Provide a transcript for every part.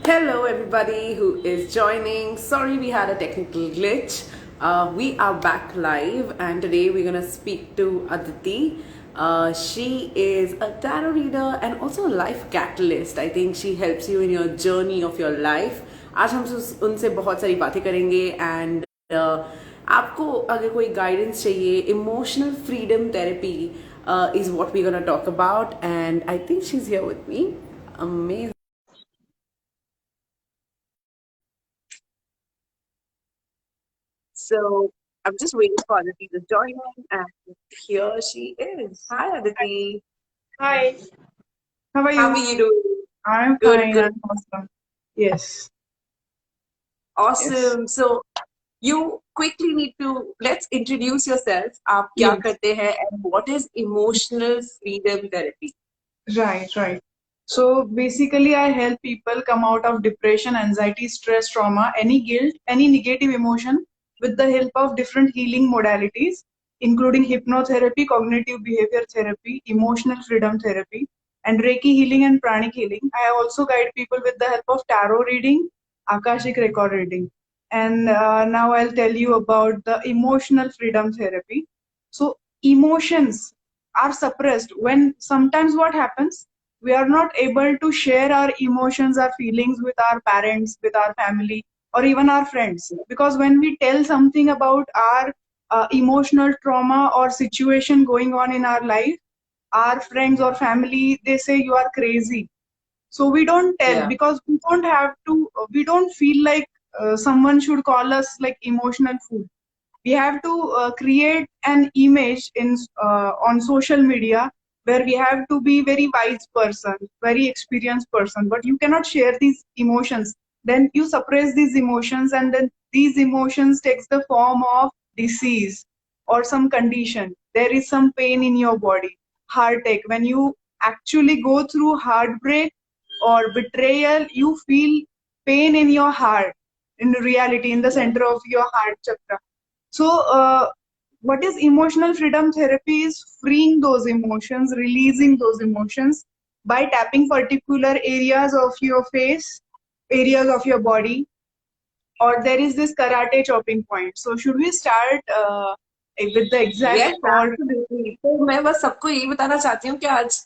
Hello, everybody who is joining. Sorry, we had a technical glitch. We are back live, and today we're gonna speak to Aditi. She is a tarot reader and also a life catalyst. I think she helps you in your journey of your life. आज हम उनसे बहुत सारी बातें करेंगे and आपको अगर कोई गाइडेंस चाहिए emotional freedom therapy is what we're gonna talk about, and I think she's here with me. Amazing. So I'm just waiting for Aditi to join in, and here she is. Hi, Aditi. Hi, how are How are you? you doing? I'm Good, fine. good, I'm awesome. Yes, yes, awesome. So you quickly need to let's introduce yourself. आप क्या yes. करते हैं and what is emotional freedom therapy? Right, right. So basically, I help people come out of depression, anxiety, stress, trauma, any guilt, any negative emotion with the help of different healing modalities, including hypnotherapy, cognitive behavior therapy, emotional freedom therapy, and Reiki healing and pranic healing. I also guide people with the help of tarot reading, Akashic record reading. And now I'll tell you about the emotional freedom therapy. So emotions are suppressed when sometimes what happens, we are not able to share our emotions, our feelings with our parents, with our family, or even our friends, because when we tell something about our emotional trauma or situation going on in our life, our friends or family, they say you are crazy. So we don't tell Yeah. because we don't have to, we don't feel like someone should call us like emotional fool. We have to create an image in on social media where we have to be very wise person, very experienced person, but you cannot share these emotions. Then you suppress these emotions, and then these emotions takes the form of disease or some condition. There is some pain in your body, heartache. When you actually go through heartbreak or betrayal, you feel pain in your heart, in reality, in the center of your heart chakra. So, what is emotional freedom therapy is freeing those emotions, releasing those emotions by tapping particular areas of your face, areas of your body, or there is this karate chopping point. So, should we start with the exact Yes, or absolutely. तो मैं बस सबको यही बताना चाहती हूँ कि आज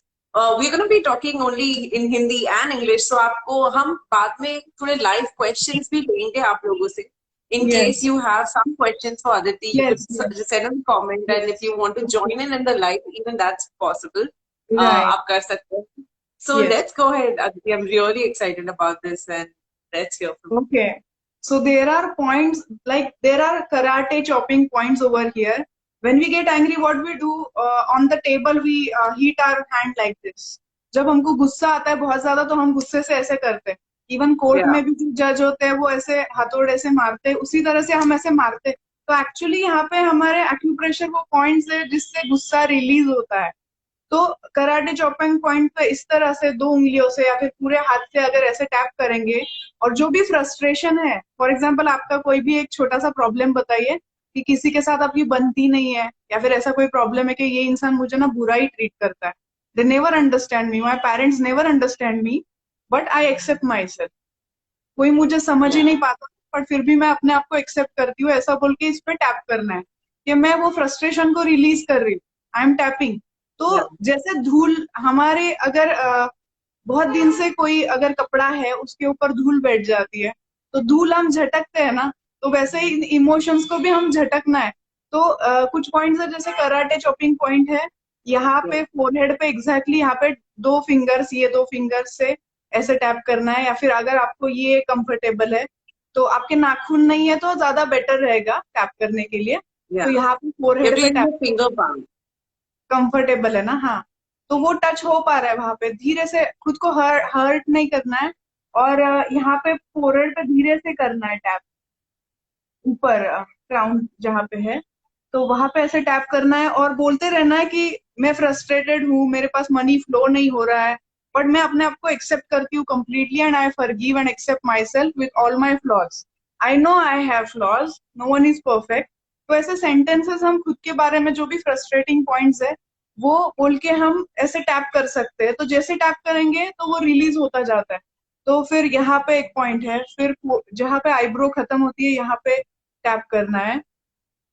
we are going to be talking only in Hindi and English. So आपको हम बाद में थोड़े live questions भी लेंगे आप लोगों से. In case yes, you have some questions for Aditi, you could yes, yes, just send a comment, and if yes, you want to join in the live, even that's possible. right, आप कर सकते हैं. So yes. let's go ahead, Aditi. I'm really excited about this, and let's hear from you. Okay. So there are points, like there are karate chopping points over here. When we get angry, what we do on the table, we heat our hand like this. जब हमको गुस्सा आता है बहुत ज्यादा तो हम गुस्से से ऐसे करते हैं. Even court Yeah. में भी जो जज होते हैं वो ऐसे हथौड़े से मारते हैं, उसी तरह से हम ऐसे मारते हैं. तो एक्चुअली यहाँ पे हमारे एक्यूप्रेशर वो पॉइंट्स है जिससे गुस्सा रिलीज होता है. तो कराटे चॉपिंग पॉइंट पे इस तरह से दो उंगलियों से या फिर पूरे हाथ से अगर ऐसे टैप करेंगे, और जो भी फ्रस्ट्रेशन है, फॉर एग्जांपल आपका कोई भी एक छोटा सा प्रॉब्लम बताइए कि किसी के साथ आपकी बनती नहीं है, या फिर ऐसा कोई प्रॉब्लम है कि ये इंसान मुझे ना बुरा ही ट्रीट करता है, they never understand me, my parents never understand me, but I accept myself. कोई मुझे समझ ही Yeah. नहीं पाता, पर फिर भी मैं अपने आप को एक्सेप्ट करती हूँ, ऐसा बोल के इस पे टैप करना है कि मैं वो फ्रस्ट्रेशन को रिलीज कर रही हूँ. I am tapping. तो Yeah. जैसे धूल हमारे अगर बहुत दिन से कोई अगर कपड़ा है उसके ऊपर धूल बैठ जाती है, तो धूल हम झटकते हैं ना, तो वैसे ही इमोशंस को भी हम झटकना है. तो कुछ पॉइंट्स है, जैसे कराटे चॉपिंग पॉइंट है यहाँ Yeah. पे फोरहेड पे, एग्जैक्टली यहाँ पे दो फिंगर्स, ये दो फिंगर्स से ऐसे टैप करना है, या फिर अगर आपको ये कंफर्टेबल है तो आपके नाखून नहीं है तो ज्यादा बेटर रहेगा टैप करने के लिए. तो Yeah. यहाँ पे You have फोरहेड to पे use tap, your finger palm. Comfortable है ना, हाँ. तो वो टच हो पा रहा है वहां पे, धीरे से खुद को हर्ट नहीं करना है, और यहाँ पे फोरहेड पे धीरे से करना है टैप, ऊपर क्राउन जहाँ पे है, तो वहां पे ऐसे टैप करना है और बोलते रहना है कि मैं फ्रस्ट्रेटेड हूँ, मेरे पास मनी फ्लो नहीं हो रहा है, बट मैं अपने आप को एक्सेप्ट करती हूँ completely, and I forgive and accept myself with all my flaws. I know I have flaws, no one is perfect. तो ऐसे सेंटेंसेस हम खुद के बारे में जो भी फ्रस्ट्रेटिंग पॉइंट्स है वो बोल के हम ऐसे टैप कर सकते हैं. तो जैसे टैप करेंगे तो वो रिलीज होता जाता है. तो फिर यहाँ पे एक पॉइंट है, फिर जहाँ पे आईब्रो खत्म होती है यहाँ पे टैप करना है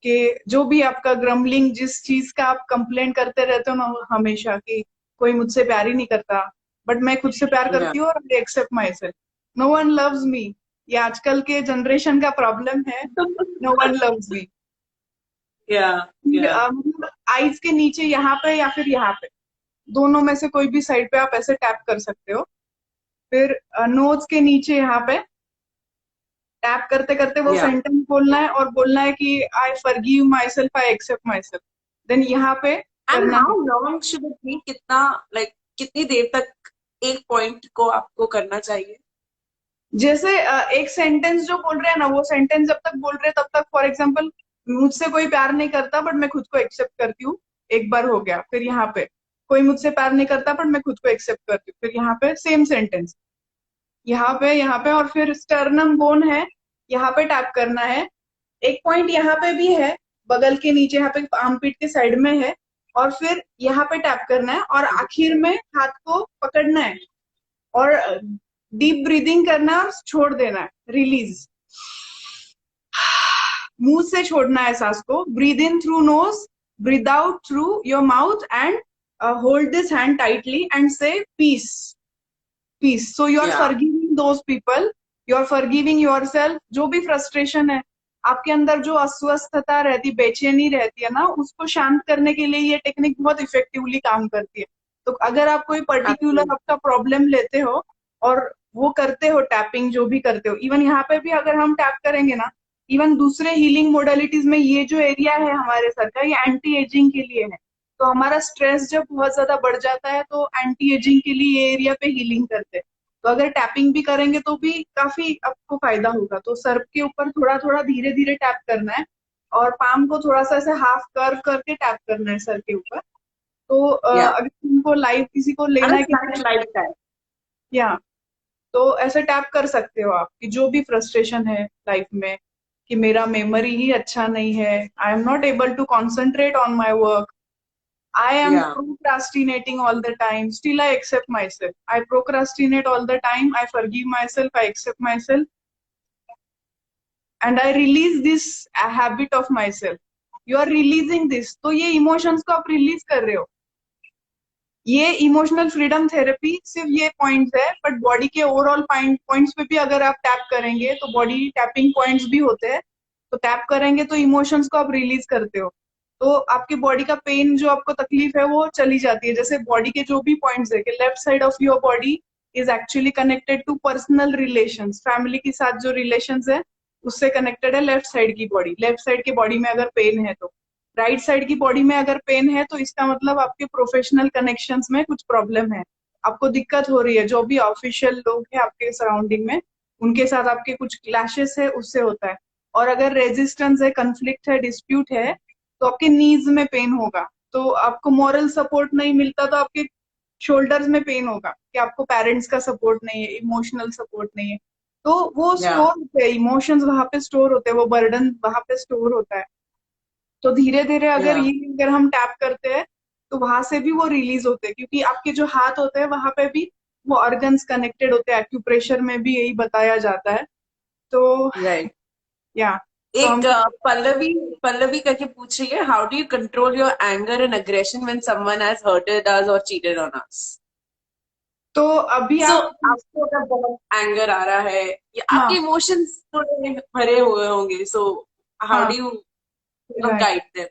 कि जो भी आपका ग्रम्बलिंग, जिस चीज का आप कंप्लेंट करते रहते हो ना हमेशा कि कोई मुझसे प्यार ही नहीं करता, बट मैं खुद से प्यार या करती हूँ और I accept myself, no one loves me. ये आजकल के जनरेशन का प्रॉब्लम है, नो वन लव्स मी। या या मतलब आईज के नीचे यहाँ पे या फिर यहाँ पे, दोनों में से कोई भी साइड पे आप ऐसे टैप कर सकते हो। फिर नोज के नीचे यहाँ पे टैप करते करते वो या सेंटेंस बोलना है और बोलना है कि I forgive myself, I accept myself. Then यहाँ पे एंड करना है, how long should it be, कितना लाइक कितनी देर तक एक पॉइंट को आपको करना चाहिए? जैसे एक सेंटेंस जो बोल रहे हैं ना, वो सेंटेंस जब तक बोल रहे हैं तब तक, फॉर एग्जाम्पल मुझसे कोई प्यार नहीं करता बट मैं खुद को एक्सेप्ट करती हूँ, एक बार हो गया। फिर यहाँ पे कोई मुझसे प्यार नहीं करता बट मैं खुद को एक्सेप्ट करती हूँ, फिर यहाँ पे सेम सेंटेंस, यहाँ पे और फिर स्टर्नम बोन है, यहाँ पे टैप करना है। एक पॉइंट यहाँ पे भी है, बगल के नीचे यहाँ पे आर्मपिट के साइड में है, और फिर यहाँ पे टैप करना है और आखिर में हाथ को पकड़ना है और डीप ब्रीदिंग करना है और छोड़ देना है, रिलीज। मुंह से छोड़ना है सांस को, breathe in through nose, breathe out through your mouth and hold this hand tightly and say peace, peace. So you are yeah forgiving those people, you are forgiving yourself. जो भी फ्रस्ट्रेशन है आपके अंदर, जो अस्वस्थता रहती, बेचैनी रहती है ना, उसको शांत करने के लिए ये टेक्निक बहुत इफेक्टिवली काम करती है। तो अगर आप कोई पर्टिकुलर आपका प्रॉब्लम लेते हो और वो करते हो टैपिंग, जो भी करते हो, इवन यहाँ पे भी अगर हम टैप करेंगे ना, इवन दूसरे हीलिंग मोडालिटीज में ये जो एरिया है हमारे सर का, ये एंटी एजिंग के लिए है। तो हमारा स्ट्रेस जब बहुत ज्यादा बढ़ जाता है तो एंटी एजिंग के लिए ये एरिया पे हीलिंग करते हैं। तो अगर टैपिंग भी करेंगे तो भी काफी आपको फायदा होगा। तो सर के ऊपर थोड़ा थोड़ा धीरे धीरे टैप करना है और पाम को थोड़ा सा ऐसे हाफ कर्व करके टैप करना है सर के ऊपर। तो या अगर तुमको लाइव किसी को लेना है कि लाइफ टाइम। या, तो ऐसे टैप कर सकते हो आप कि जो भी फ्रस्ट्रेशन है लाइफ में, कि मेरा मेमोरी ही अच्छा नहीं है, I am not able to concentrate on my work, I am या procrastinating all the time. Still, I accept myself. I procrastinate all the time. I forgive myself. I accept myself. And I release this habit of myself. You are releasing this. तो ये emotions को आप release कर रहे हो। ये emotional freedom therapy सिर्फ ये पॉइंट्स है, बट बॉडी के ओवरऑल पॉइंट्स पे भी अगर आप टैप करेंगे तो बॉडी टैपिंग पॉइंट्स भी होते हैं। तो टैप करेंगे तो इमोशंस को आप रिलीज करते हो, तो आपकी बॉडी का पेन, जो आपको तकलीफ है, वो चली जाती है। जैसे बॉडी के जो भी पॉइंट्स है कि left side of your body is actually connected to personal relations, family के साथ जो रिलेशंस है उससे कनेक्टेड है लेफ्ट साइड की बॉडी। लेफ्ट साइड की बॉडी में अगर पेन है तो, राइट साइड की बॉडी में अगर पेन है तो इसका मतलब आपके प्रोफेशनल कनेक्शंस में कुछ प्रॉब्लम है, आपको दिक्कत हो रही है। जो भी ऑफिशियल लोग हैं आपके सराउंडिंग में, उनके साथ आपके कुछ क्लैशेस है, उससे होता है। और अगर रेजिस्टेंस है, कंफ्लिक्ट है, डिस्प्यूट है, तो आपके नीज में पेन होगा। तो आपको मॉरल सपोर्ट नहीं मिलता तो आपके शोल्डर्स में पेन होगा कि आपको पेरेंट्स का सपोर्ट नहीं है, इमोशनल सपोर्ट नहीं है। तो वो या स्टोर होते हैं, इमोशंस वहां पे स्टोर होते हैं, वो बर्डन वहां पे स्टोर होता है। तो धीरे धीरे या अगर हम टैप करते हैं तो वहां से भी वो रिलीज होते हैं, क्योंकि आपके जो हाथ होते हैं वहां पे भी वो ऑर्गन्स कनेक्टेड होते हैं। एक्यूप्रेशर में भी यही बताया जाता है। तो राइट। या, तो हम, एक पल्लवी पल्लवी करके पूछ रही है, how do you control your anger and aggression when someone has hurted us और चीटेड ऑन अस? तो अभी सो आप, आपको अगर बहुत एंगर आ रहा है या आपके हाँ इमोशंस थोड़े भरे हुए होंगे, सो हाउ हाँ, do you right. Guide them?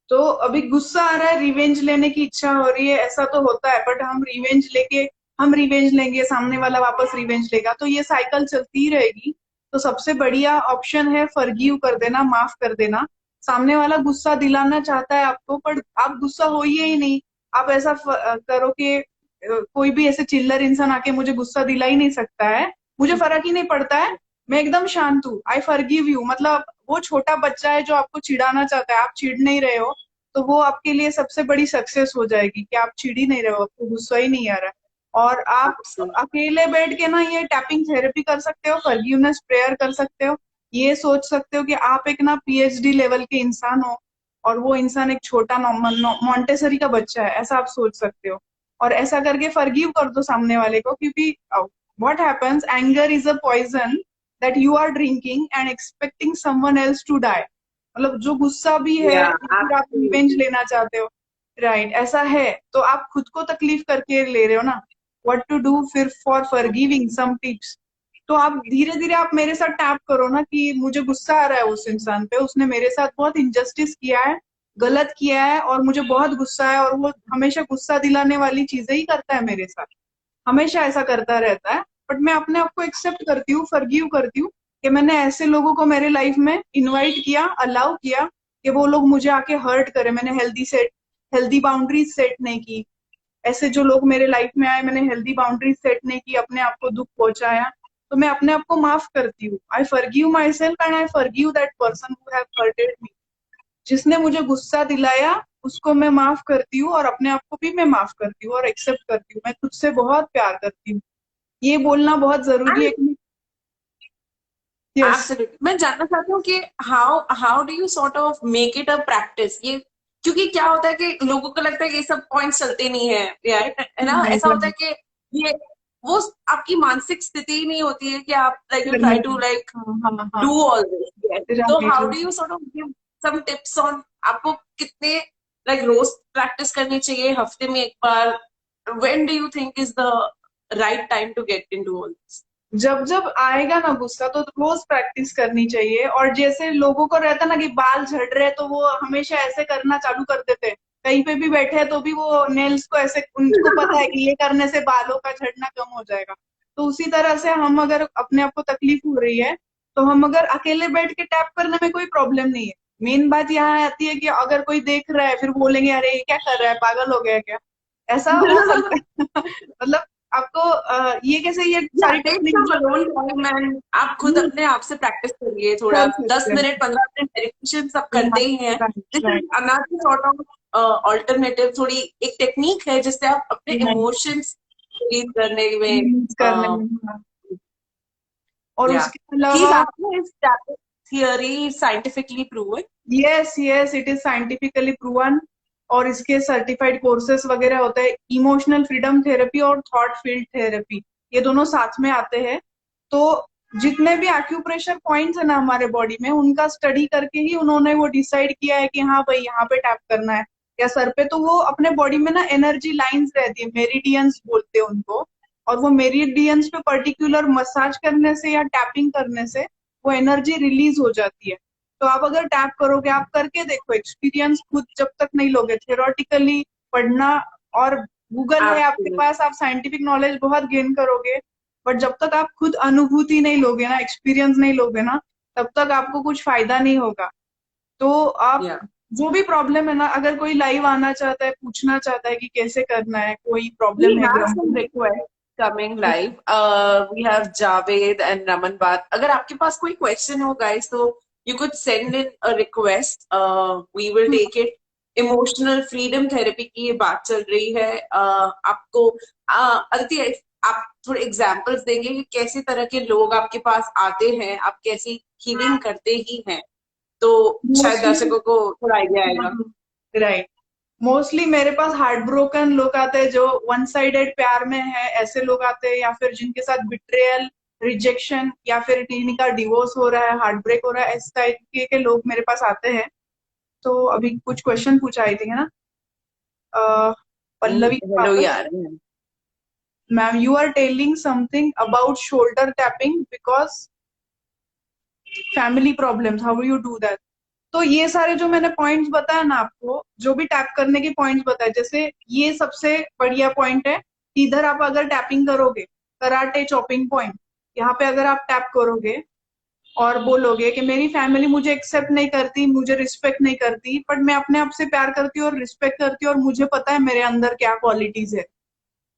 तो अभी गुस्सा आ रहा है, रिवेंज लेने की इच्छा हो रही है, ऐसा तो होता है, बट हम रिवेंज लेंगे, सामने वाला वापस रिवेंज लेगा, तो ये साइकिल चलती ही रहेगी। तो सबसे बढ़िया ऑप्शन है फॉरगिव कर देना, माफ कर देना। सामने वाला गुस्सा दिलाना चाहता है आपको, पर आप गुस्सा होइए ही नहीं। आप ऐसा करो कि कोई भी ऐसे चिल्लर इंसान आके मुझे गुस्सा दिला ही नहीं सकता है, मुझे फर्क ही नहीं पड़ता है, मैं एकदम शांत हूँ, आई फॉरगिव यू। मतलब वो छोटा बच्चा है जो आपको चिढ़ाना चाहता है, आप चिढ़ नहीं रहे हो, तो वो आपके लिए सबसे बड़ी सक्सेस हो जाएगी कि आप चिढ़ ही नहीं रहे हो, आपको गुस्सा ही नहीं आ रहा है। और आप अकेले बैठ के ना ये टैपिंग थेरेपी कर सकते हो, फॉरगिवनेस प्रेयर कर सकते हो। ये सोच सकते हो कि आप एक ना पीएचडी लेवल के इंसान हो और वो इंसान एक छोटा मॉन्टेसरी का बच्चा है, ऐसा आप सोच सकते हो। और ऐसा करके फॉरगिव कर दो सामने वाले को, क्योंकि what happens, anger is a poison that you are drinking and expecting someone else to die. मतलब जो गुस्सा भी है Yeah, या फिर आप रिवेंज absolutely. लेना चाहते हो, राइट, ऐसा है तो आप खुद को तकलीफ करके ले रहे हो ना। व्हाट टू डू फिर फॉर फॉरगिविंग सम टिप्स। तो आप धीरे धीरे आप मेरे साथ टैप करो ना कि मुझे गुस्सा आ रहा है उस इंसान पे, उसने मेरे साथ बहुत इनजस्टिस किया है, गलत किया है और मुझे बहुत गुस्सा है, और वो हमेशा गुस्सा दिलाने वाली चीजें ही करता है मेरे साथ, हमेशा ऐसा करता रहता है। बट मैं अपने आप को एक्सेप्ट करती हूँ, फॉरगिव करती हूँ कि मैंने ऐसे लोगों को मेरे लाइफ में इनवाइट किया, अलाउ किया कि वो लोग मुझे आके हर्ट करे। मैंने हेल्दी बाउंड्रीज सेट नहीं की। ऐसे जो लोग मेरे लाइफ में आए, मैंने हेल्दी बाउंड्रीज सेट नहीं की, अपने आप को दुख पहुंचाया, तो मैं अपने आप को माफ करती हूँ। I forgive myself and I forgive that person who have hurted me. जिसने मुझे गुस्सा दिलाया उसको मैं माफ करती हूँ, और अपने आप को भी मैं माफ करती हूँ और एक्सेप्ट करती हूँ। मैं खुद से बहुत प्यार करती हूँ। ये बोलना बहुत जरूरी है कि यस। एब्सोल्युटली। मैं जानना चाहती हूँ कि how how do you sort of make it a practice ये, क्योंकि क्या होता है कि लोगों को लगता है कि ये सब पॉइंट्स चलते नहीं है यार, है ना, ऐसा होता है कि ये वो आपकी मानसिक स्थिति ही नहीं होती है कि आप like you try to like हाँ हाँ हाँ, डू ऑल दिस। तो right. How do you sort of give some tips on आपको कितने लाइक रोज प्रैक्टिस करनी चाहिए, हफ्ते में एक बार, when do you think is the right time to get into all this? जब जब आएगा ना गुस्सा तो रोज प्रैक्टिस करनी चाहिए। और जैसे लोगों को रहता ना कि बाल झड़ रहे तो वो हमेशा ऐसे करना चालू कर देते हैं, कहीं पे भी बैठे हैं तो भी वो नेल्स को ऐसे, उनको पता है कि ये करने से बालों का झड़ना कम हो जाएगा। तो उसी तरह से हम अगर अपने आप को तकलीफ हो रही है तो हम अगर अकेले बैठ के टैप करने में कोई प्रॉब्लम नहीं है। मेन बात यहाँ आती है कि अगर कोई देख रहा है फिर बोलेंगे अरे ये क्या कर रहा है, पागल हो गया क्या, ऐसा हो सकता है। मतलब आपको ये कैसे, ये या सारी take technique some alone time and आप खुद अपने आप से प्रैक्टिस करिए थोड़ा, कर 10 सकते हैं। मिनट 15 मिनट मेडिटेशन सब करते ही हैं। Right this is right another sort of alternative, थोड़ी एक टेक्निक है जिससे आप अपने राइट, इमोशंस रिलीज करने में रिलीज करने में, हाँ। और या उसके प्लीज अलावा आपने इस theory scientifically proven? Yes yes, it is scientifically proven. और इसके सर्टिफाइड कोर्सेज वगैरह होते हैं। इमोशनल फ्रीडम थेरेपी और थॉट फील्ड थेरेपी, ये दोनों साथ में आते हैं। तो जितने भी एक्यूप्रेशर पॉइंट्स है ना हमारे बॉडी में, उनका स्टडी करके ही उन्होंने वो डिसाइड किया है कि हाँ भाई यहाँ पे टैप करना है या सर पे। तो वो अपने बॉडी में ना एनर्जी लाइंस रहती है, मेरिडियंस बोलते हैं उनको। और वो मेरिडियंस पे पर्टिकुलर मसाज करने से या टैपिंग करने से वो एनर्जी रिलीज हो जाती है। तो आप अगर टैप करोगे, आप करके देखो, एक्सपीरियंस खुद जब तक नहीं लोगे, थियोरटिकली पढ़ना और गूगल है आपके एब्सोल्युटली। पास, आप साइंटिफिक नॉलेज बहुत गेन करोगे। बट जब तक आप खुद अनुभूति नहीं लोगे ना, एक्सपीरियंस नहीं लोगे ना, तब तक आपको कुछ फायदा नहीं होगा। तो आप या जो भी प्रॉब्लम है ना, अगर कोई लाइव आना चाहता है, पूछना चाहता है कि कैसे करना है, कोई We प्रॉब्लम है have ग्राउंड some में, requests coming live. We have Javed and Raman Baat. अगर आपके पास कोई question हो guys, तो you could send in a request. We will take it. Emotional freedom therapy की ये बात चल रही है। आपको अदिति, आप थोड़े एग्जाम्पल्स देंगे कि कैसे तरह के लोग आपके पास आते हैं, आप कैसी हीलिंग करते ही हैं, तो शायद मोस्टली, दर्शकों को थोड़ा आइडिया आएगा। राइट, मोस्टली मेरे पास हार्ट ब्रोकन लोग आते हैं, जो वन साइडेड प्यार में है, ऐसे लोग आते हैं। या फिर जिनके साथ बिट्रेयल, रिजेक्शन, या फिर जिनका डिवोर्स हो रहा है, हार्ट ब्रेक हो रहा है, इस टाइप के लोग मेरे पास आते हैं। तो अभी कुछ क्वेश्चन पूछा आई थी ना, पल्लवी हेलो वापस। यार। Ma'am, you are telling something about shoulder tapping because family problems, how you do that. तो ये सारे जो मैंने पॉइंट्स बताया ना आपको, जो भी टैप करने के पॉइंट्स बताए, जैसे ये सबसे बढ़िया पॉइंट है कि इधर आप अगर टैपिंग करोगे, कराटे चॉपिंग पॉइंट, यहाँ पे अगर आप टैप करोगे और बोलोगे कि मेरी फैमिली मुझे एक्सेप्ट नहीं करती, मुझे रिस्पेक्ट नहीं करती, बट मैं अपने आप से प्यार करती हूँ और रिस्पेक्ट करती हूँ, और मुझे पता है मेरे अंदर क्या क्वालिटीज है।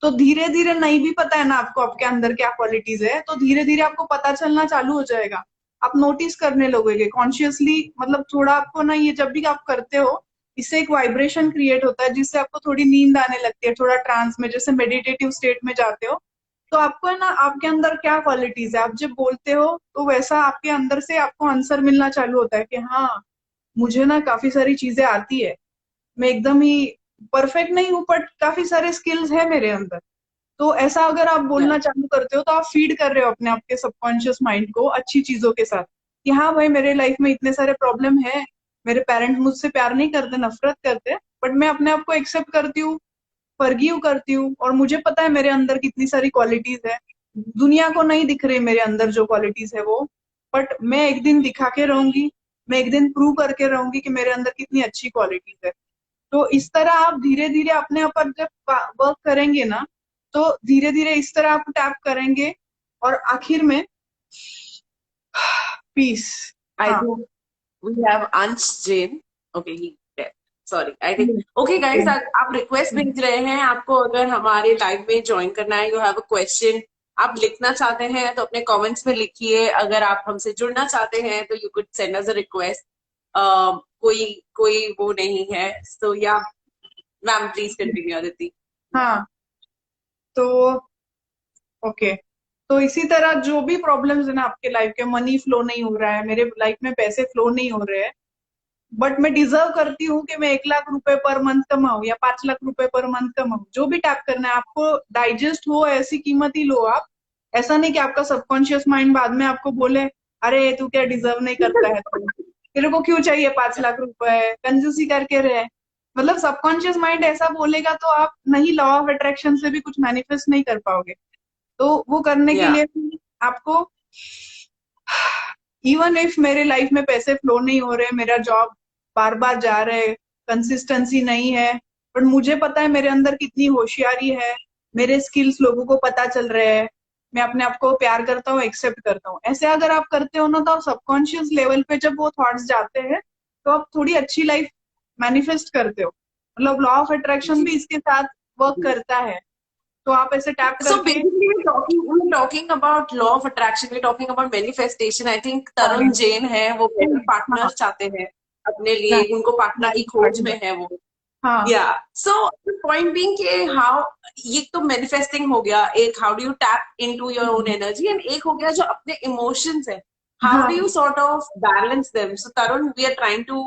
तो धीरे धीरे, नहीं भी पता है ना आपको आपके अंदर क्या क्वालिटीज है, तो धीरे धीरे आपको पता चलना चालू हो जाएगा। आप नोटिस करने लगोगे कॉन्शियसली। मतलब थोड़ा आपको ना, ये जब भी आप करते हो, इससे एक वाइब्रेशन क्रिएट होता है जिससे आपको थोड़ी नींद आने लगती है, थोड़ा ट्रांस में, जैसे मेडिटेटिव स्टेट में जाते हो। तो आपको है ना, आपके अंदर क्या क्वालिटीज है, आप जब बोलते हो तो वैसा आपके अंदर से आपको आंसर मिलना चालू होता है कि हाँ, मुझे ना काफी सारी चीजें आती है, मैं एकदम ही परफेक्ट नहीं हूँ बट काफी सारे स्किल्स है मेरे अंदर। तो ऐसा अगर आप बोलना चालू करते हो तो आप फीड कर रहे हो अपने आपके सबकॉन्शियस माइंड को अच्छी चीजों के साथ, कि हाँ भाई मेरे लाइफ में इतने सारे प्रॉब्लम है, मेरे पेरेंट्स मुझसे प्यार नहीं करते, नफरत करते, बट मैं अपने आप को एक्सेप्ट करती हूँ, फॉरगिव करती हूँ, और मुझे पता है मेरे अंदर कितनी सारी क्वालिटीज है। दुनिया को नहीं दिख रही मेरे अंदर जो क्वालिटीज है वो, बट मैं एक दिन दिखा के रहूंगी, मैं एक दिन प्रूव करके रहूंगी कि मेरे अंदर कितनी अच्छी क्वालिटीज है। तो इस तरह आप धीरे धीरे अपने ऊपर जब वर्क करेंगे ना, तो धीरे धीरे इस तरह आप टैप करेंगे, और आखिर में पीस। I हाँ। think we have Ansh Jain. Okay, he dead. Sorry. I think okay guys, आप रिक्वेस्ट भेज रहे हैं, आपको अगर हमारे लाइव में ज्वाइन करना है, यू हैव अ क्वेश्चन, आप लिखना चाहते हैं तो अपने कमेंट्स में लिखिए। अगर आप हमसे जुड़ना चाहते हैं तो you could send us a request. कोई कोई वो नहीं है। सो या मैम प्लीज कंटिन्यू अदिति। हाँ, तो ओके, तो इसी तरह जो भी प्रॉब्लम्स है ना आपके लाइफ के, मनी फ्लो नहीं हो रहा है, मेरे लाइफ में पैसे फ्लो नहीं हो रहे हैं, बट मैं डिजर्व करती हूँ कि मैं 1 लाख रुपए पर मंथ कमाऊं या 5 लाख रुपए पर मंथ कमाऊं, जो भी टैप करना है आपको, डाइजेस्ट हो ऐसी कीमत ही लो आप। ऐसा नहीं कि आपका सबकॉन्शियस माइंड बाद में आपको बोले अरे तू क्या डिजर्व नहीं करता है, तो तेरे को क्यों चाहिए 5 लाख रुपए, कंजूसी करके रहे। मतलब सबकॉन्शियस माइंड ऐसा बोलेगा तो आप नहीं, लॉ ऑफ अट्रैक्शन से भी कुछ मैनिफेस्ट नहीं कर पाओगे। तो वो करने के या लिए आपको, इवन इफ मेरे लाइफ में पैसे फ्लो नहीं हो रहे, मेरा जॉब बार बार जा रहे, कंसिस्टेंसी नहीं है, बट मुझे पता है मेरे अंदर कितनी होशियारी है, मेरे स्किल्स लोगों को पता चल रहे हैं, मैं अपने आप को प्यार करता हूँ, एक्सेप्ट करता हूँ, ऐसे अगर आप करते हो ना, तो आप सबकॉन्शियस लेवल पे जब वो थॉट्स जाते हैं तो आप थोड़ी अच्छी लाइफ मैनिफेस्ट करते हो। मतलब लॉ ऑफ अट्रैक्शन भी इसके साथ वर्क जी। करता है। तो आप ऐसे टैप So करके, basically, we're talking about law of attraction. We're talking about manifestation. I think तरुण जैन है, वो बेटर पार्टनर हाँ, चाहते हैं अपने लिए, उनको पार्टनर की खोज में है वो। हाँ, Yeah. So the point being कि how ये तो manifesting हो गया एक, how do you tap into your own energy, and एक हो गया जो अपने emotions है, how हाँ, do you sort of balance them. So Tarun, we are trying to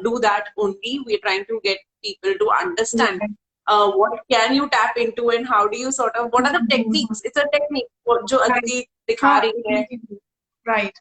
do that only. We are trying to get people to understand what can you tap into and how do you sort of, what are the techniques. It's a technique जो right, Aditi दिखा हाँ, रही है। Right.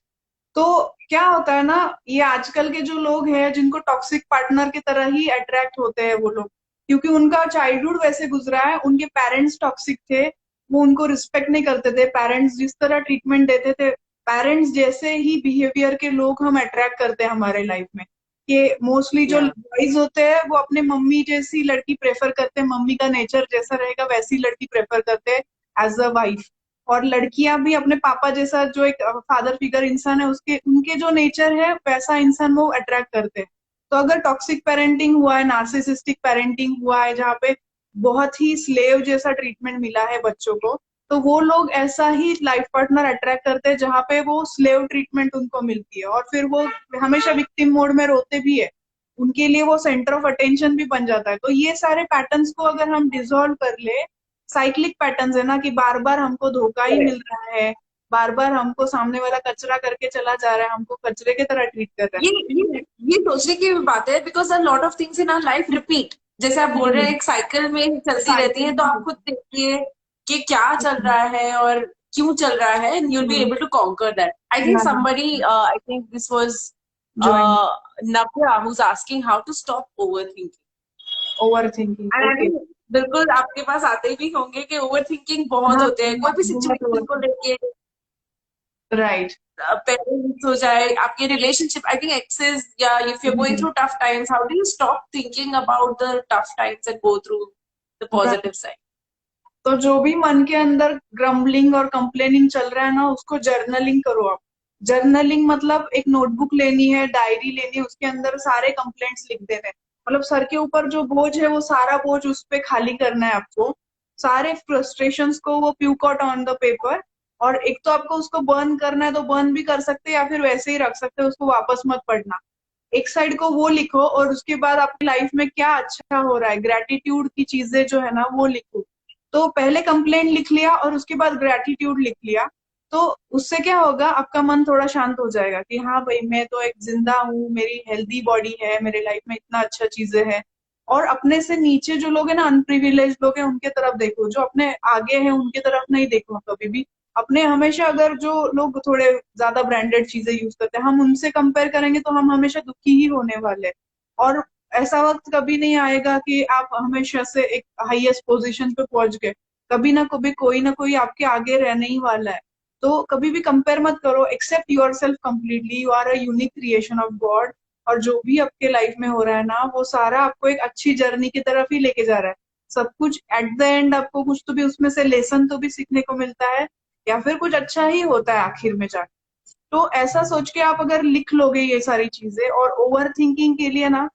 तो क्या होता है ना, ये आजकल के जो लोग हैं जिनको टॉक्सिक पार्टनर की तरह ही अट्रैक्ट होते हैं वो लोग, क्योंकि उनका चाइल्डहुड वैसे गुजरा है, उनके पेरेंट्स टॉक्सिक थे, वो उनको रिस्पेक्ट नहीं करते थे, पेरेंट्स जिस तरह ट्रीटमेंट देते थे, पेरेंट्स जैसे ही बिहेवियर के लोग हम अट्रैक्ट करते हैं हमारे लाइफ में। कि मोस्टली जो Yeah. बॉयज होते हैं वो अपने मम्मी जैसी लड़की प्रेफर करते हैं, मम्मी का नेचर जैसा रहेगा वैसी लड़की प्रेफर करते हैं एज अ वाइफ, और लड़कियां भी अपने पापा जैसा, जो एक फादर फिगर इंसान है, उसके उनके जो नेचर है वैसा इंसान वो अट्रैक्ट करते हैं। तो अगर टॉक्सिक पेरेंटिंग हुआ है, नार्सिसिस्टिक पेरेंटिंग हुआ है, जहाँ पे बहुत ही स्लेव जैसा ट्रीटमेंट मिला है बच्चों को, तो वो लोग ऐसा ही लाइफ पार्टनर अट्रैक्ट करते हैं जहाँ पे वो स्लेव ट्रीटमेंट उनको मिलती है, और फिर वो हमेशा विक्टिम मोड में रोते भी है, उनके लिए वो सेंटर ऑफ अटेंशन भी बन जाता है। तो ये सारे पैटर्न्स को अगर हम डिसॉल्व कर ले, साइक्लिक पैटर्न्स है ना, कि बार बार हमको धोखा ही मिल रहा है, बार बार हमको सामने वाला कचरा करके चला जा रहा है, हमको कचरे की तरह ट्रीट कर रहा ये सोचने की बात है, because a lot of things in our life repeat, जैसे आप बोल रहे हैं एक साइकिल में ही चलती रहती है, तो आप खुद देखिए कि क्या चल रहा है और क्यों चल रहा है, and you'll be able to conquer that. I think somebody, I think this was join Navya who's asking how to stop overthinking. Overthinking. And I okay, think बिल्कुल आपके पास आते भी होंगे कि ओवर थिंकिंग बहुत हाँ, होते हैं, कोई भी बहुत सिचुएशन को लेके, राइट। पेरेंट्स हो जाए, आपके रिलेशनशिप, आई थिंक एक्सेस, या if you going through tough times, how do you stop thinking about the tough times and go through the positive side. तो जो भी मन के अंदर ग्रम्बलिंग और कंप्लेनिंग चल रहा है ना, उसको जर्नलिंग करो आप। जर्नलिंग मतलब एक नोटबुक लेनी है, डायरी लेनी है, उसके अंदर सारे कंप्लेंट्स लिख देने हैं। मतलब सर के ऊपर जो बोझ है वो सारा बोझ उस पे खाली करना है आपको, सारे फ्रस्ट्रेशंस को वो puke out on the paper. और एक तो आपको उसको बर्न करना है तो बर्न भी कर सकते हैं, या फिर वैसे ही रख सकते हैं, उसको वापस मत पढ़ना। एक साइड को वो लिखो, और उसके बाद आपकी लाइफ में क्या अच्छा हो रहा है, ग्रेटिट्यूड की चीजें जो है ना वो लिखो। तो पहले कंप्लेंट लिख लिया और उसके बाद ग्रेटिट्यूड लिख लिया, तो उससे क्या होगा, आपका मन थोड़ा शांत हो जाएगा कि हाँ भाई मैं तो एक जिंदा हूँ, मेरी हेल्दी बॉडी है, मेरे लाइफ में इतना अच्छा चीजें है। और अपने से नीचे जो लोग हैं ना, अनप्रिविलेज लोग हैं, उनके तरफ देखो। जो अपने आगे हैं उनके तरफ नहीं देखो कभी भी। अपने हमेशा, अगर जो लोग थोड़े ज्यादा ब्रांडेड चीजें यूज करते हैं, हम उनसे कंपेयर करेंगे तो हम हमेशा दुखी ही होने वाले हैं। और ऐसा वक्त कभी नहीं आएगा कि आप हमेशा से एक हाईएस्ट पोजीशन पे पहुंच गए। कभी ना कोई आपके आगे रहने ही वाला है। तो कभी भी कंपेयर मत करो। Accept yourself completely, you are a unique creation of God. और जो भी आपके लाइफ में हो रहा है ना, वो सारा आपको एक अच्छी जर्नी की तरफ ही लेके जा रहा है। सब कुछ एट द एंड आपको कुछ तो भी उसमें से लेसन तो भी सीखने को मिलता है, या फिर कुछ अच्छा ही होता है आखिर में जाके। तो ऐसा सोच के आप अगर लिख लोगे ये सारी चीजें, और ओवर थिंकिंग के लिए ना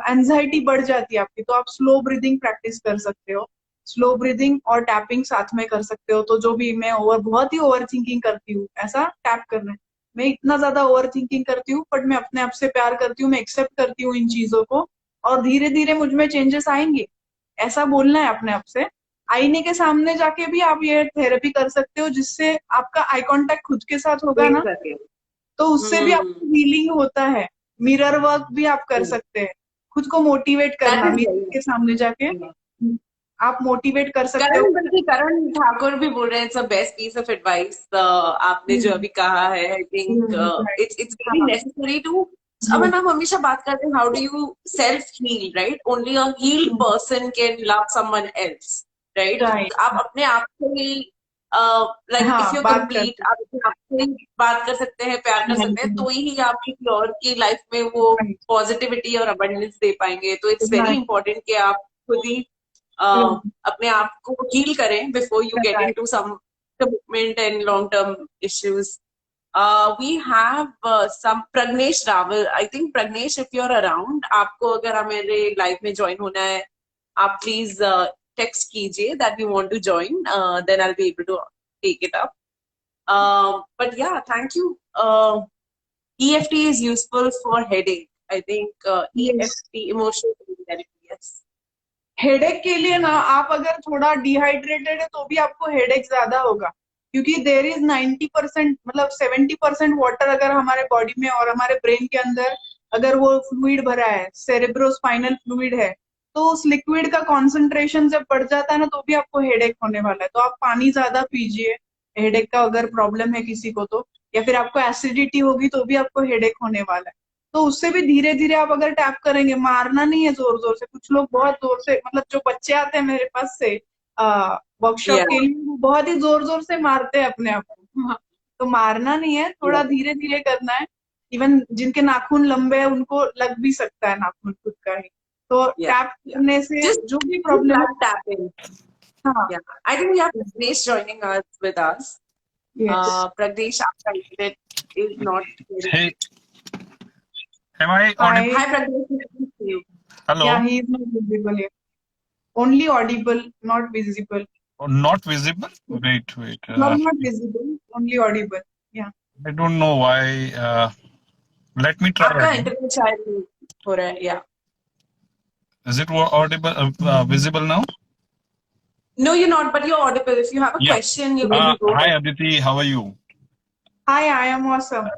एंजाइटी बढ़ जाती है आपकी, तो आप स्लो ब्रीदिंग प्रैक्टिस कर सकते हो। स्लो ब्रीदिंग और टैपिंग साथ में कर सकते हो। तो जो भी मैं बहुत ही ओवर थिंकिंग करती हूँ, ऐसा टैप करना है। मैं इतना ज्यादा ओवर थिंकिंग करती हूँ, बट मैं अपने आप से प्यार करती हूँ, मैं एक्सेप्ट करती हूँ इन चीजों को, और धीरे धीरे मुझ में चेंजेस आएंगे। ऐसा बोलना है अपने आप से। आईने के सामने जाके भी आप ये थेरेपी कर सकते हो, जिससे आपका आई कांटेक्ट खुद के साथ होगा देख ना, सके। तो उससे भी आपको हीलिंग होता है। मिरर वर्क भी आप कर सकते हैं। खुद को मोटिवेट दैट करना, इज मिरर के सामने जाके वेरी। आप मोटिवेट कर सकते हो। करण ठाकुर भी बोल रहे हैं, it's a best piece of advice आपने जो हम्म, अभी कहा है। I think right. It's very हाँ, नेसेसरी टू। अब yes. हम हमेशा बात करते हैं, how do you self heal, right? Only a healed hmm, person can love someone else, right? right. आप अपने आप से ही, लाइक इफ हाँ, यू बात कर कंप्लीट, सकते आप अपने आप से ही बात कर सकते हैं, प्यार कर सकते हैं, हैं। तो ही आप किसी और की लाइफ में वो Right. पॉजिटिविटी और अबंडेंस दे पाएंगे। तो इट्स वेरी Right. इंपॉर्टेंट कि आप खुद ही अपने आप को हील करें before you get Right. Into some commitment and long term issues. We have some Pragnesh Rawal. I think Pragnesh, if you are around, आपको अगर हमारे लाइफ में ज्वाइन होना है, आप प्लीज टेक्स्ट कीजिए that we want to join, then I will be able to take it up. But yeah, thank you. EFT is useful for headache. I think Yes. EFT, emotional therapy, yes. Headache के लिए ना, आप अगर थोड़ा dehydrated है तो भी आपको हेडेक ज्यादा होगा। क्योंकि देर इज 90%, मतलब 70% वाटर अगर हमारे बॉडी में और हमारे ब्रेन के अंदर, अगर वो फ्लूइड भरा है, सेरेब्रोस्पाइनल फ्लूइड है, तो उस लिक्विड का कॉन्सेंट्रेशन जब बढ़ जाता है ना, तो भी आपको हेडेक होने वाला है। तो आप पानी ज्यादा पीजिए, हेडेक का अगर प्रॉब्लम है किसी को तो। या फिर आपको एसिडिटी होगी तो भी आपको हेडेक होने वाला है। तो उससे भी धीरे धीरे आप अगर टैप करेंगे, मारना नहीं है जोर जोर से। कुछ लोग बहुत जोर से, मतलब जो बच्चे आते हैं मेरे पास से वर्कशॉप Yeah. के लिए, वो बहुत ही जोर जोर से मारते हैं अपने आप को। हाँ, तो मारना नहीं है, थोड़ा Yeah. धीरे धीरे करना है। इवन जिनके नाखून लंबे हैं उनको लग भी सकता है नाखून खुद का ही। तो Yeah, टैप yeah. करने से Just जो भी do प्रॉब्लम है। blood tapping. हाँ, Yeah. I think we have Pragnesh joining us with us. Yes. Pragnesh, आपका internet is not very. Hey, am I hi. audible? Hi, Pragnesh. Nice to see you. या Hello. He is not visible, only Audible, not visible. Oh, not visible? Wait, wait. Not visible, only audible. Yeah. I don't know why. Let me try आपका again. internet शायद हो रहा है. Yeah. Is it audible, visible now? No, you're not, but you're audible. If you have a Yeah. question, you can go Hi, ahead. Aditi. How are you? Hi, I am awesome.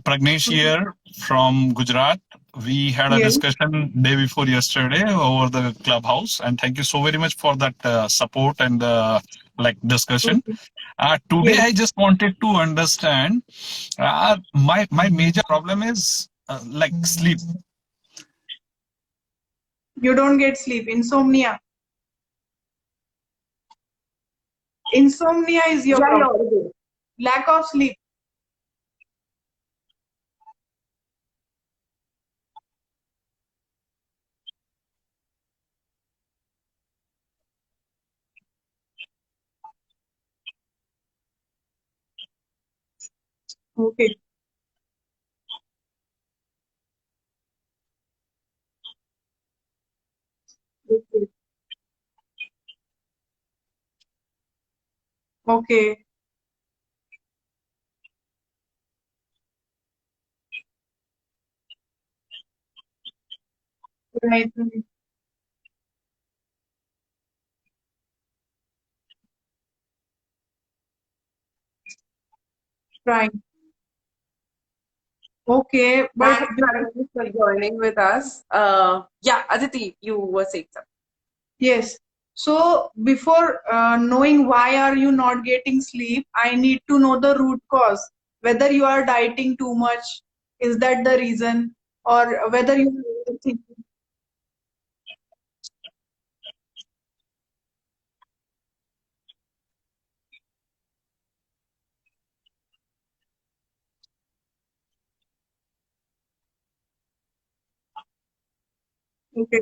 Pragnesh here from Gujarat. We had a Yes. discussion day before yesterday over the clubhouse, and thank you so very much for that support and like discussion. Okay. Today, Yes. I just wanted to understand. My major problem is like sleep. You don't get sleep. Insomnia. Insomnia is your Yeah, you're problem. audible. Lack of sleep. Okay. Okay. Okay. Right. Right. Okay, but Thanks, Raghav, for joining with us. Yeah, Aditi, you were saying something. yes. So before knowing why are you not getting sleep, I need to know the root cause. Whether you are dieting too much, is that the reason? Or whether you are overthinking. Okay.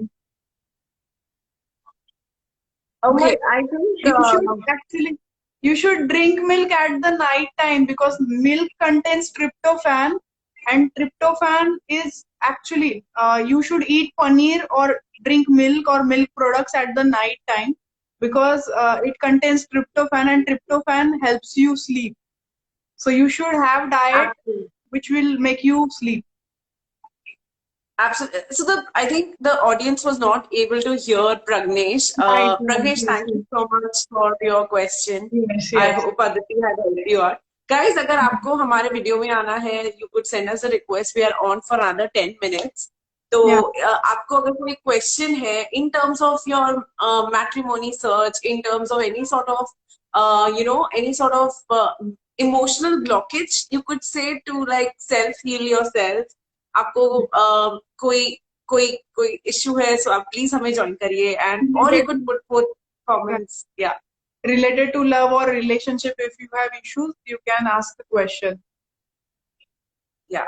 Okay, But I think you should actually you should drink milk at the night time because milk contains tryptophan, and tryptophan is actually you should eat paneer or drink milk or milk products at the night time because it contains tryptophan, and tryptophan helps you sleep. So you should have diet absolutely. which will make you sleep. Absolutely. So I think the audience was not able to hear Pragnesh. Right, right, Pragnesh, yes, thank you so much for your question. yes, I yes. hope Aditi had helped you out. Guys, अगर आपको हमारे video में आना है, you could send us a request. We are on for another 10 minutes. तो Yeah, आपको अगर कोई question है in terms of your matrimony search, in terms of any sort of any sort of emotional blockage, you could say to like self heal yourself. आपको कोई कोई कोई issue है सो आप प्लीज हमें ज्वाइन करिए एंड और you could put for comments या related to love or relationship, if you have issues, you can ask the question. या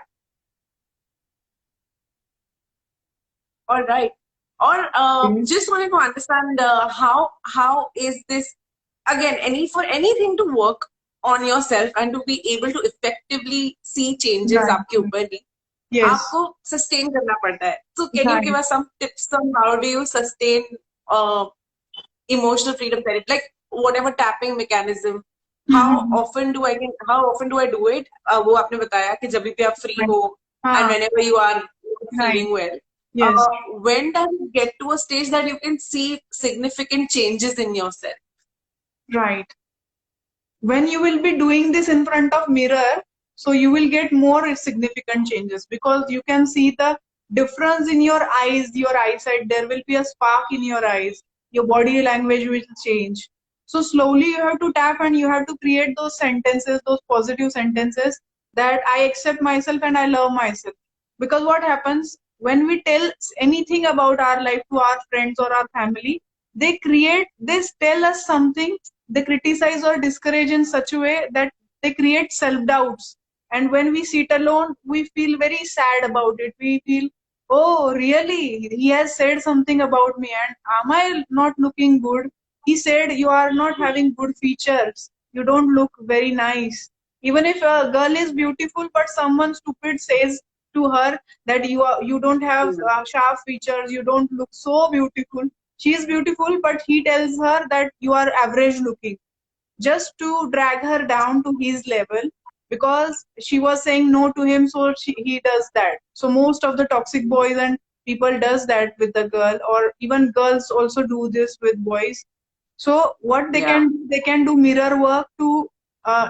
ऑलराइट और just wanted to understand how is this again any for anything to work on yourself and to be able to effectively see changes Right. आपके ऊपर भी Yes. आपको sustain करना पड़ता है so can you Right. give us some tips on how do you sustain emotional freedom therapy like whatever tapping mechanism how often do I do it वो आपने बताया कि जब भी आप free हो and whenever you are feeling well Yes. when does it get to a stage that you can see significant changes in yourself? Right. When you will be doing this in front of mirror, so you will get more significant changes because you can see the difference in your eyes, your eyesight. There will be a spark in your eyes. Your body language will change. So slowly you have to tap and you have to create those sentences, those positive sentences that I accept myself and I love myself. Because what happens when we tell anything about our life to our friends or our family, they tell us something, they criticize or discourage in such a way that they create self-doubts. And when we sit alone, we feel very sad about it. We feel, oh, really? He has said something about me, and am I not looking good? He said, you are not having good features. You don't look very nice. Even if a girl is beautiful, but someone stupid says to her that you don't have sharp features, you don't look so beautiful. She is beautiful, but he tells her that you are average looking, just to drag her down to his level because she was saying no to him, so he does that. So most of the toxic boys and people does that with the girl, or even girls also do this with boys. So what they can do mirror work to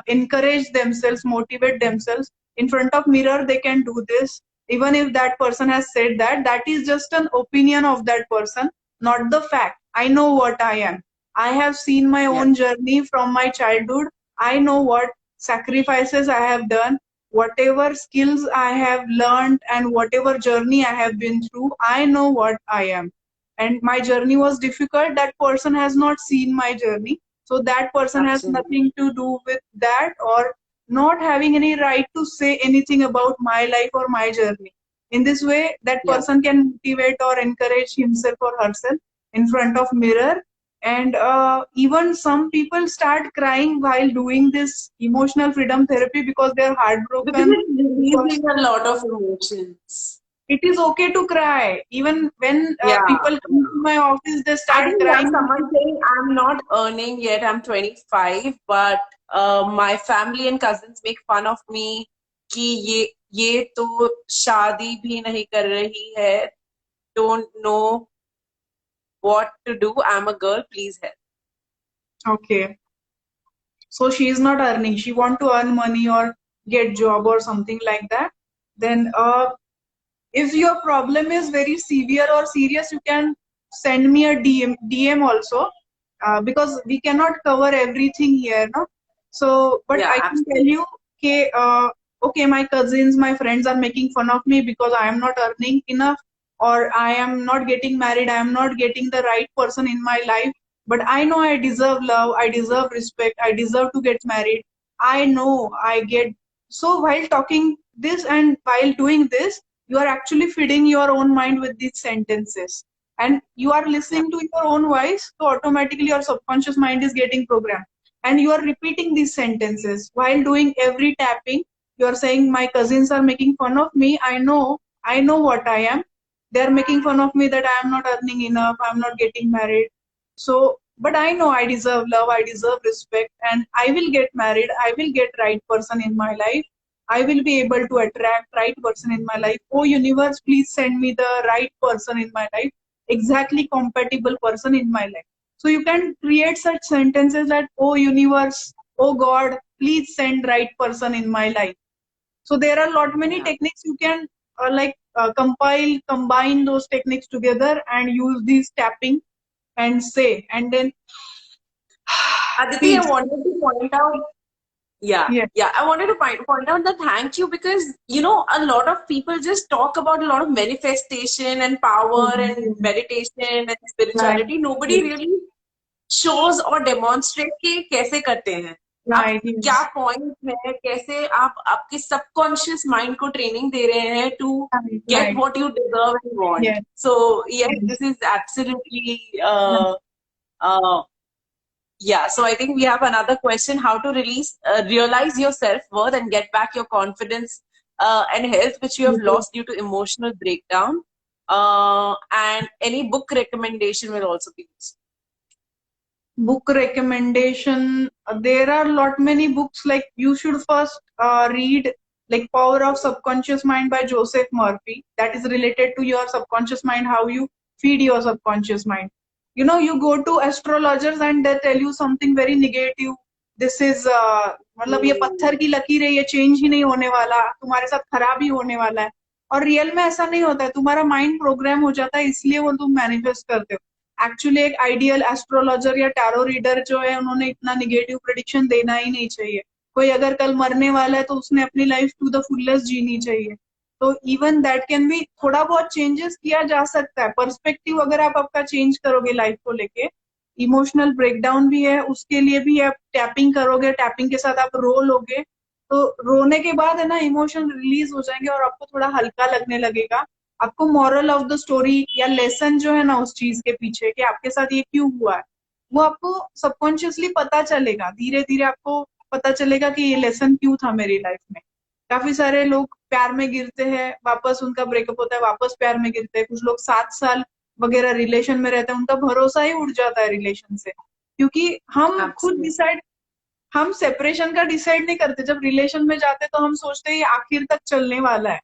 encourage themselves, motivate themselves. In front of mirror, they can do this. Even if that person has said that, that is just an opinion of that person, not the fact. I know what I am. I have seen my own journey from my childhood. I know what sacrifices I have done, whatever skills I have learned, and whatever journey I have been through. I know what I am. And my journey was difficult. That person has not seen my journey. So that person has nothing to do with that, or not having any right to say anything about my life or my journey. In this way, that person can motivate or encourage himself or herself in front of mirror. And even some people start crying while doing this emotional freedom therapy because they're heartbroken. Because it's releasing a lot of emotions. It is okay to cry. Even when people come to my office, they I start think crying. someone saying I'm not earning yet, I'm 25, but my family and cousins make fun of me कि ये तो शादी भी नहीं कर रही है, don't know what to do. I'm a girl, please help. Okay. So she is not earning. She want to earn money or get job or something like that. Then if your problem is very severe or serious, you can send me a DM also, because we cannot cover everything here, no? So, but Yeah, I can tell absolutely. you, okay, okay, my cousins, my friends are making fun of me because I am not earning enough, or I am not getting married, I am not getting the right person in my life. But I know I deserve love, I deserve respect, I deserve to get married. I know I get. So while talking this and while doing this, you are actually feeding your own mind with these sentences, and you are Yeah. listening to your own voice, so automatically your subconscious mind is getting programmed, and you are repeating these sentences while doing every tapping. You are saying, my cousins are making fun of me, I know what I am. They are making fun of me that I am not earning enough, I am not getting married. So but I know I deserve love, I deserve respect, and I will get married, I will get right person in my life. I will be able to attract right person in my life. Oh universe, please send me the right person in my life, exactly compatible person in my life. So you can create such sentences that, oh universe, oh God, please send right person in my life. So there are lot many Yeah. techniques you can combine those techniques together and use these tapping and say, and then Aditi, I peace. wanted to point out. Yeah, Yeah. yeah. I wanted to point out that thank you because a lot of people just talk about a lot of manifestation and power and meditation and Right. spirituality. Nobody really shows or demonstrate कि कैसे करते हैं आप Right. क्या Yes. Point है कैसे आप आपके सबकॉन्शियस माइंड को ट्रेनिंग दे रहे हैं to Right. get Right. what you deserve and want. Yes. So yes, Yes. this is absolutely Right. uh, yeah. So I think we have another question: how to realize your self-worth and get back your confidence and health, which you have lost due to emotional breakdown. And any book recommendation will also be useful. Book recommendation. There are lot many books. Like you should first read like Power of Subconscious Mind by Joseph Murphy. That is related to your subconscious mind, how you feed your subconscious mind. You go to astrologers and they tell you something very negative. This is मतलब ये पत्थर की लकीर है, ये change ही नहीं होने वाला, तुम्हारे साथ खराब ही होने वाला है. और रियल में ऐसा नहीं होता है, तुम्हारा माइंड प्रोग्राम हो जाता है, इसलिए वो तुम मैनिफेस्ट करते हो. एक्चुअली एक आइडियल एस्ट्रोलॉजर या टैरो रीडर जो है, उन्होंने इतना निगेटिव प्रेडिक्शन देना ही नहीं चाहिए. कोई अगर कल मरने वाला है तो उसने अपनी लाइफ टू द फुलेस्ट जीनी चाहिए. तो इवन दैट कैन बी, थोड़ा बहुत चेंजेस किया जा सकता है. पर्सपेक्टिव अगर आप आपका चेंज करोगे लाइफ को लेके. इमोशनल ब्रेकडाउन भी है, उसके लिए भी आप टैपिंग करोगे, टैपिंग के साथ आप रो लोगे, तो रोने के बाद है ना इमोशन रिलीज हो जाएंगे और आपको थोड़ा हल्का लगने लगेगा. आपको मॉरल ऑफ द स्टोरी या लेसन जो है ना उस चीज के पीछे कि आपके साथ ये क्यों हुआ है, वो आपको सबकॉन्शियसली पता चलेगा. धीरे धीरे आपको पता चलेगा कि ये लेसन क्यों था मेरी लाइफ में. काफी सारे लोग प्यार में गिरते हैं, वापस उनका ब्रेकअप होता है, वापस प्यार में गिरते हैं. कुछ लोग 7 साल वगैरह रिलेशन में रहते हैं, उनका भरोसा ही उड़ जाता है रिलेशन से. क्योंकि हम खुद Absolutely. डिसाइड, हम सेपरेशन का डिसाइड नहीं करते. जब रिलेशन में जाते तो हम सोचते हैं ये आखिर तक चलने वाला है,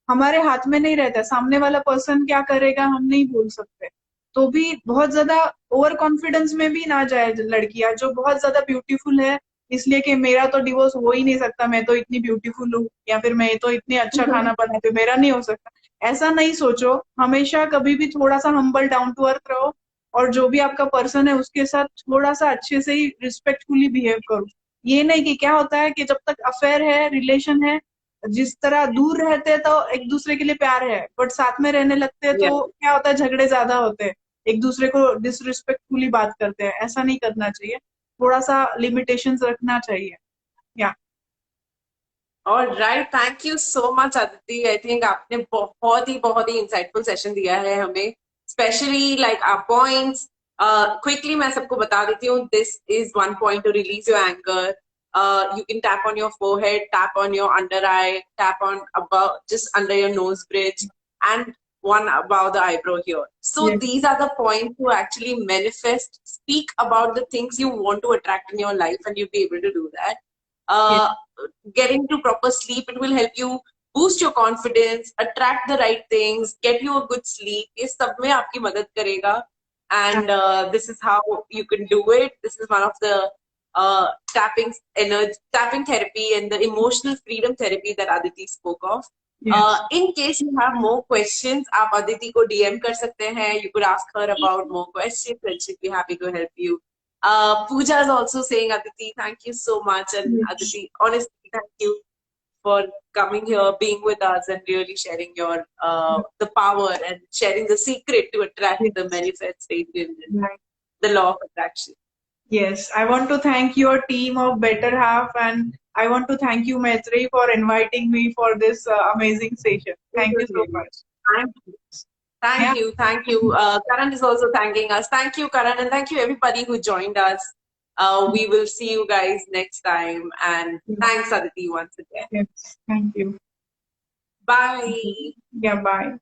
हमारे हाथ में नहीं रहता. सामने वाला पर्सन क्या करेगा हम नहीं बोल सकते. तो भी बहुत ज्यादा ओवर कॉन्फिडेंस में भी ना जाए लड़कियां जो बहुत ज्यादा ब्यूटीफुल है, इसलिए कि मेरा तो डिवोर्स हो ही नहीं सकता, मैं तो इतनी ब्यूटीफुल हूँ, या फिर मैं तो इतने अच्छा खाना बनाती हूँ, मेरा नहीं हो सकता. ऐसा नहीं सोचो. हमेशा कभी भी थोड़ा सा हम्बल डाउन टू अर्थ रहो, और जो भी आपका पर्सन है उसके साथ थोड़ा सा अच्छे से ही रिस्पेक्टफुली बिहेव करो. ये नहीं कि क्या होता है कि जब तक अफेयर है, रिलेशन है, जिस तरह दूर रहते हैं तो एक दूसरे के लिए प्यार है, बट साथ में रहने लगते हैं Yeah. तो क्या होता है, झगड़े ज्यादा होते हैं, एक दूसरे को डिसरिस्पेक्टफुली बात करते हैं. ऐसा नहीं करना चाहिए, थोड़ा सा लिमिटेशंस रखना चाहिए. या All right, thank you so much, Aditi. I think आपने बहुत ही insightful session दिया है हमें, especially like our points. Quickly मैं सबको बता देती हूँ. This is one point to release your anger. You can tap on your forehead, tap on your under eye, tap on above, just under your nose bridge, and one above the eyebrow here. So yes. these are the points to actually manifest, speak about the things you want to attract in your life, and you'll be able to do that. Yes. Getting to proper sleep, it will help you boost your confidence, attract the right things, get you a good sleep. ये सब में आपकी मदद करेगा. And this is how you can do it. This is one of the tapping therapy and the emotional freedom therapy that Aditi spoke of. Yes. In case you have more questions, आप Aditi को DM कर सकते हैं. You could ask her about more questions and she'd be happy to help you. Pooja is also saying, Aditi, thank you so much. And Yes. Aditi, honestly, thank you for coming here, being with us, and really sharing your the power and sharing the secret to attract Yes. the manifestation and Right. the law of attraction. Yes, I want to thank your team of Better Half, and I want to thank you, Maitri, for inviting me for this amazing session. Thank you so much. Thank you. Thank Yeah. you. Thank you. Karan is also thanking us. Thank you, Karan, and thank you everybody who joined us. We will see you guys next time. And thanks, Aditi, once again. Yes, thank you. Bye. Yeah, bye.